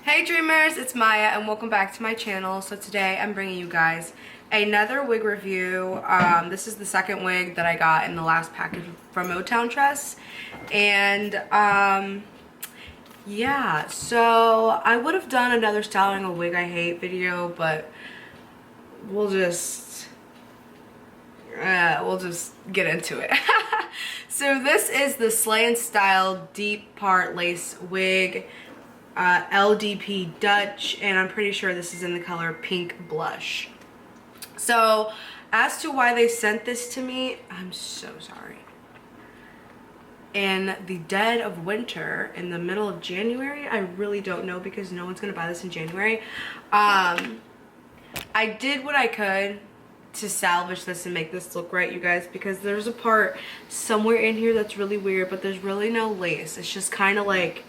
Hey dreamers, it's Maya and welcome back to my channel. So today I'm bringing you guys another wig review. This is the second wig that I got in the last package from Motown Tress. And yeah, so I would have done another styling a wig I hate video, but we'll just get into it. So this is the Slant Style Deep Part Lace Wig. LPD Dutch, and I'm pretty sure this is in the color Pink Blush. So as to why they sent this to me, I'm so sorry. In the dead of winter, in the middle of January, I really don't know because no one's gonna buy this in January. I did what I could to salvage this and make this look right, you guys, because there's a part somewhere in here that's really weird, but there's really no lace. It's just kind of like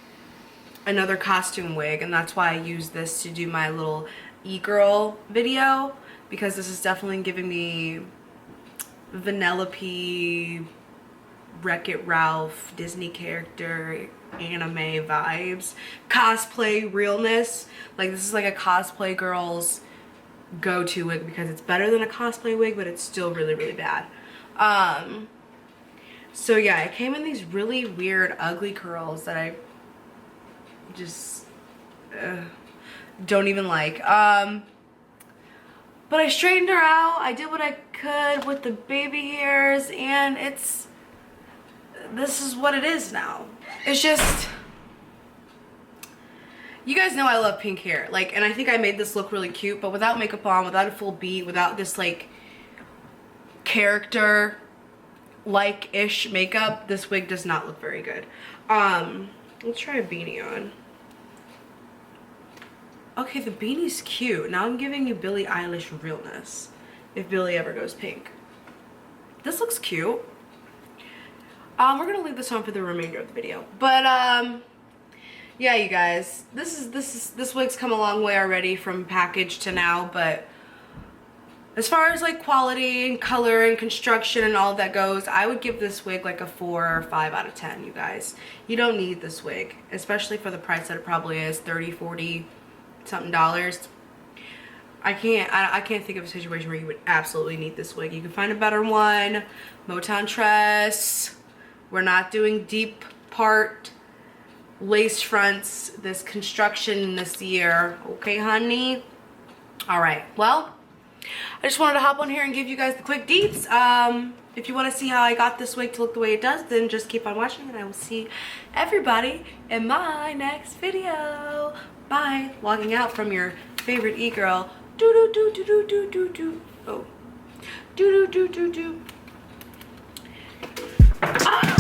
another costume wig, and that's why I use this to do my little e-girl video, because this is definitely giving me Vanellope, Wreck-It Ralph, Disney character, anime vibes, cosplay realness. Like this is like a cosplay girl's go-to wig because it's better than a cosplay wig, but it's still really, really bad. So yeah, it came in these really weird, ugly curls that I just don't even like. But I straightened her out. I did what I could with the baby hairs, and this is what it is now. It's just, you guys know I love pink hair, like, and I think I made this look really cute, but without makeup on, without a full beat, without this like character like ish makeup, this wig does not look very good. Let's try a beanie on. Okay, the beanie's cute. Now I'm giving you Billie Eilish realness, if Billie ever goes pink. This looks cute. We're gonna leave this on for the remainder of the video. But yeah, you guys, this wig's come a long way already from package to now, but as far as like quality and color and construction and all of that goes, I would give this wig like a 4 or 5 out of 10, you guys. You don't need this wig, especially for the price that it probably is, 30, 40 something dollars. I can't think of a situation where you would absolutely need this wig. You can find a better one. Motown Tress. We're not doing deep part lace fronts this construction this year, okay honey? All right, well, I just wanted to hop on here and give you guys the quick deets. If you want to see how I got this wig to look the way it does, then just keep on watching, and I will see everybody in my next video. Bye. Logging out from your favorite e-girl. Do do do do do do do do. Oh. Do do do do do. Ah!